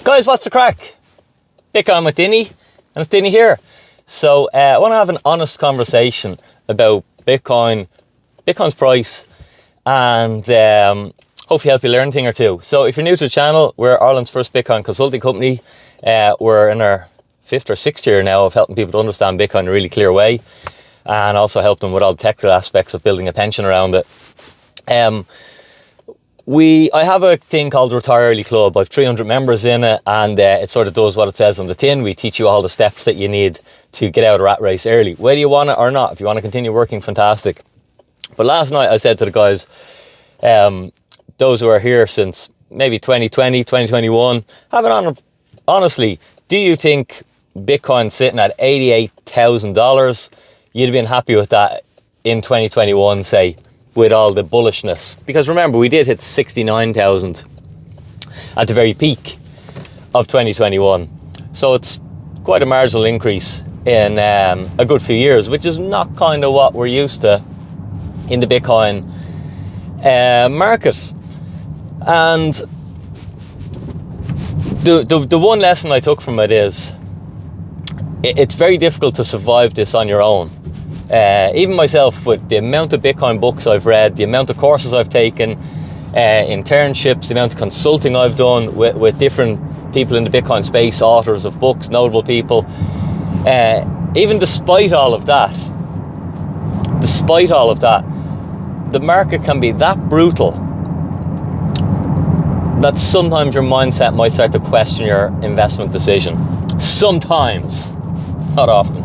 Guys, what's the crack? Bitcoin with Dinny, and it's Dinny here. So I want to have an honest conversation about Bitcoin's price, and hopefully help you learn a thing or two. So if you're new to the channel, we're Ireland's first Bitcoin consulting company. We're in our 5th or 6th year now of helping people to understand Bitcoin in a really clear way, and also help them with all the technical aspects of building a pension around it. I have a thing called the Retire Early Club. I have 300 members in it, and it sort of does what it says on the tin. We teach you all the steps that you need to get out of the rat race early, whether you want it or not. If you want to continue working, fantastic. But last night I said to the guys, those who are here since maybe 2020, 2021, honestly, do you think Bitcoin sitting at $88,000, you'd have been happy with that in 2021, say, with all the bullishness? Because remember, we did hit 69,000 at the very peak of 2021. So it's quite a marginal increase in a good few years, which is not kind of what we're used to in the Bitcoin market. And the one lesson I took from it is it's very difficult to survive this on your own. Even myself, with the amount of Bitcoin books I've read, the amount of courses I've taken, internships, the amount of consulting I've done with different people in the Bitcoin space, authors of books, notable people, even despite all of that, the market can be that brutal that sometimes your mindset might start to question your investment decision. Sometimes, not often.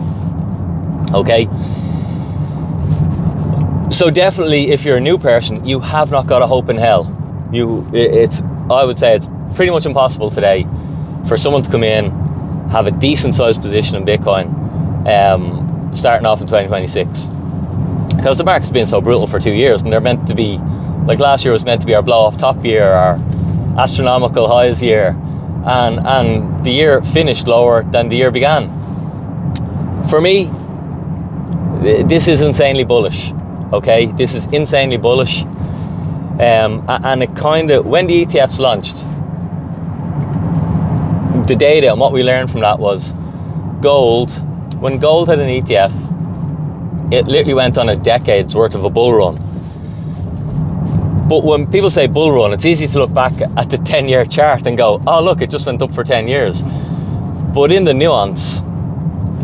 Okay? So definitely, if you're a new person, you have not got a hope in hell. I would say it's pretty much impossible today for someone to come in, have a decent sized position in Bitcoin, starting off in 2026. Because the market's been so brutal for 2 years, and they're meant to be, like last year was meant to be our blow off top year, our astronomical highs year, and the year finished lower than the year began. For me, this is insanely bullish. Okay, this is insanely bullish, and it kind of, when the ETFs launched, the data and what we learned from that was when gold had an ETF, it literally went on a decade's worth of a bull run. But when people say bull run, it's easy to look back at the 10-year chart and go, oh look, it just went up for 10 years. But in the nuance,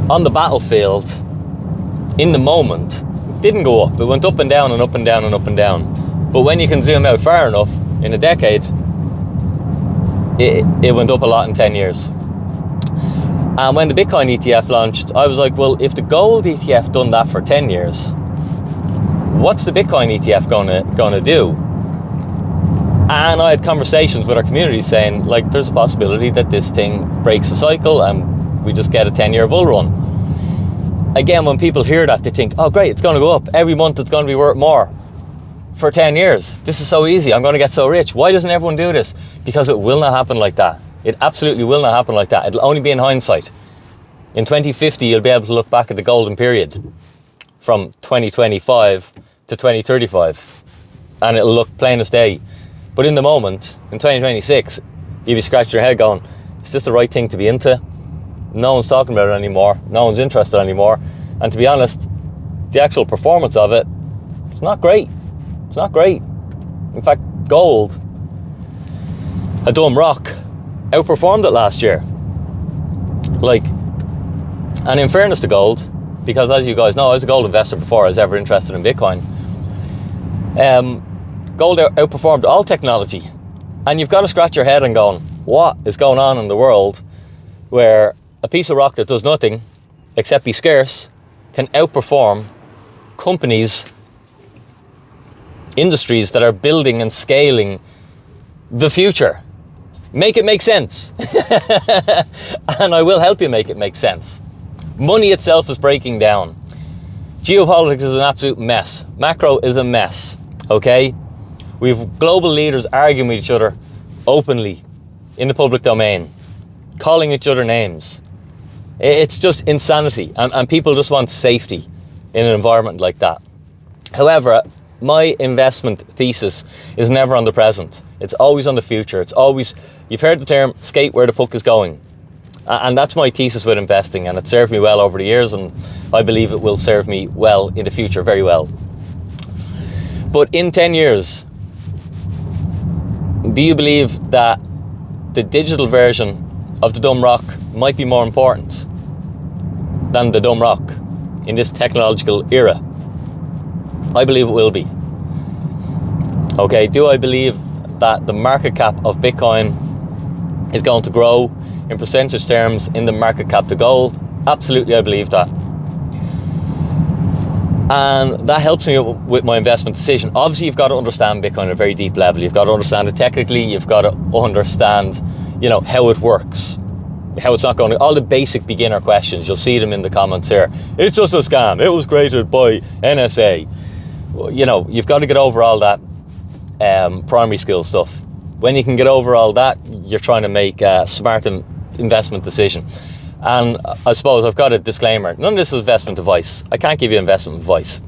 on the battlefield, in the moment, it didn't go up. It went up and down and up and down and up and down. But when you can zoom out far enough, in a decade, it went up a lot in 10 years. And when the Bitcoin ETF launched, I was like, well, if the gold ETF done that for 10 years, what's the Bitcoin ETF gonna do? And I had conversations with our community saying, like, there's a possibility that this thing breaks a cycle and we just get a 10-year bull run. Again, when people hear that, they think, oh great, it's going to go up. Every month it's going to be worth more for 10 years. This is so easy. I'm going to get so rich. Why doesn't everyone do this? Because it will not happen like that. It absolutely will not happen like that. It'll only be in hindsight. In 2050, you'll be able to look back at the golden period from 2025 to 2035, and it'll look plain as day. But in the moment, in 2026, you'll be scratching your head going, is this the right thing to be into? No one's talking about it anymore. No one's interested anymore. And to be honest, the actual performance of it, it's not great. It's not great. In fact, gold, a dumb rock, outperformed it last year. And in fairness to gold, because as you guys know, I was a gold investor before I was ever interested in Bitcoin. Gold outperformed all technology. And you've got to scratch your head and going, what is going on in the world where a piece of rock that does nothing except be scarce can outperform companies, industries that are building and scaling the future? Make it make sense. And I will help you make it make sense. Money itself is breaking down. Geopolitics is an absolute mess. Macro is a mess. Okay? We have global leaders arguing with each other openly in the public domain, calling each other names. It's just insanity, and people just want safety in an environment like that. However, my investment thesis is never on the present. It's always on the future. It's always You've heard the term skate where the puck is going. And that's my thesis with investing, and it served me well over the years, and I believe it will serve me well in the future, very well. But in 10 years, do you believe that the digital version of the dumb rock might be more important than the dumb rock in this technological era? I believe it will be. Okay, do I believe that the market cap of Bitcoin is going to grow in percentage terms in the market cap to gold? Absolutely, I believe that. And that helps me with my investment decision. Obviously, you've got to understand Bitcoin at a very deep level. You've got to understand it technically. You've got to understand, how it works, how it's not going to, all the basic beginner questions. You'll see them in the comments here. It's just a scam. It was created by NSA. You've got to get over all that primary skill stuff. When you can get over all that, you're trying to make a smart investment decision. And I suppose I've got a disclaimer. None of this is investment advice. I can't give you investment advice.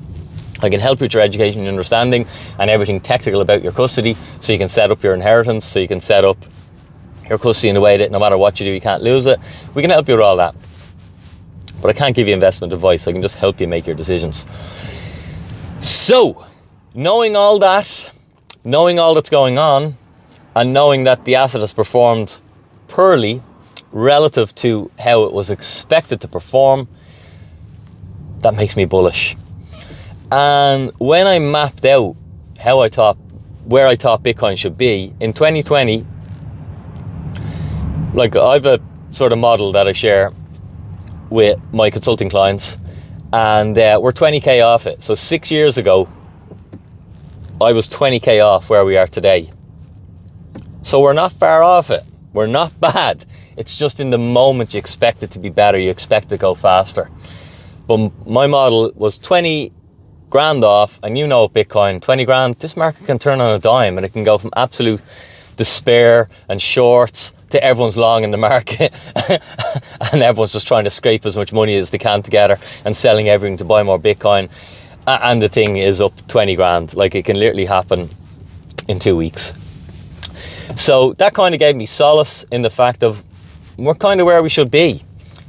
I can help you with your education and understanding and everything technical about your custody, so you can set up your inheritance, so you can set up your custody in a way that no matter what you do, you can't lose it. We can help you with all that. But I can't give you investment advice. I can just help you make your decisions. So, knowing all that, knowing all that's going on, and knowing that the asset has performed poorly relative to how it was expected to perform, that makes me bullish. And when I mapped out where I thought Bitcoin should be in 2020, like, I have a sort of model that I share with my consulting clients, and we're 20k off it. So 6 years ago, I was 20k off where we are today. So we're not far off it. We're not bad. It's just in the moment you expect it to be better, you expect it to go faster. But my model was 20 grand off, and Bitcoin, 20 grand, this market can turn on a dime, and it can go from absolute despair and shorts to everyone's long in the market and everyone's just trying to scrape as much money as they can together and selling everything to buy more Bitcoin, and the thing is up 20 grand. Like, it can literally happen in 2 weeks. So that kind of gave me solace in the fact of we're kind of where we should be,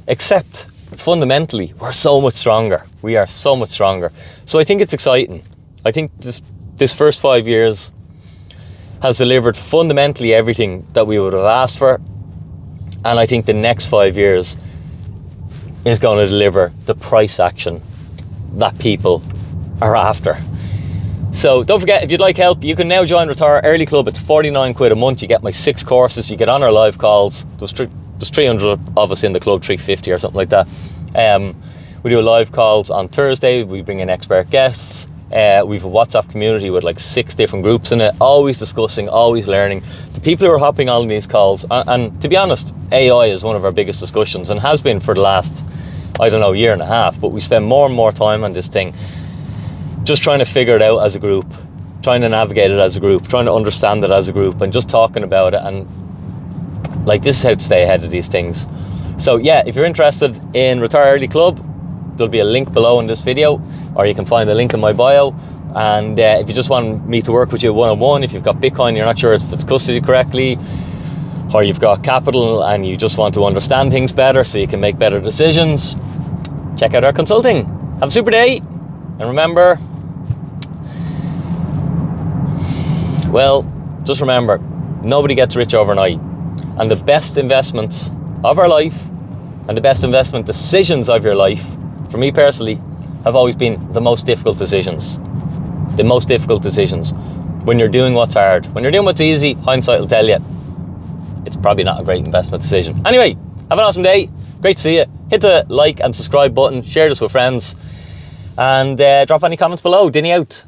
except fundamentally we're so much stronger. We are so much stronger. So I think it's exciting. I think this first 5 years has delivered fundamentally everything that we would have asked for, and I think the next 5 years is going to deliver the price action that people are after. So don't forget, if you'd like help, you can now join Retire Early Club. It's 49 quid a month. You get my 6 courses. You get on our live calls. There's 300 of us in the club, 350 or something like that. We do live calls on Thursday. We bring in expert guests. We've a WhatsApp community with like 6 different groups in it, always discussing, always learning. The people who are hopping on these calls, and to be honest, AI is one of our biggest discussions and has been for the last, year and a half, but we spend more and more time on this thing, just trying to figure it out as a group, trying to navigate it as a group, trying to understand it as a group, and just talking about it. And like, this is how to stay ahead of these things. So yeah, if you're interested in Retire Early Club, there'll be a link below in this video, or you can find the link in my bio. And if you just want me to work with you one-on-one, if you've got Bitcoin, you're not sure if it's custodied correctly, or you've got capital and you just want to understand things better so you can make better decisions, check out our consulting. Have a super day, and remember, just remember, nobody gets rich overnight, and the best investments of our life and the best investment decisions of your life, for me personally, have always been the most difficult decisions. The most difficult decisions. When you're doing what's hard. When you're doing what's easy, hindsight will tell you it's probably not a great investment decision. Anyway, have an awesome day. Great to see you. Hit the like and subscribe button. Share this with friends. And drop any comments below. Dinny out.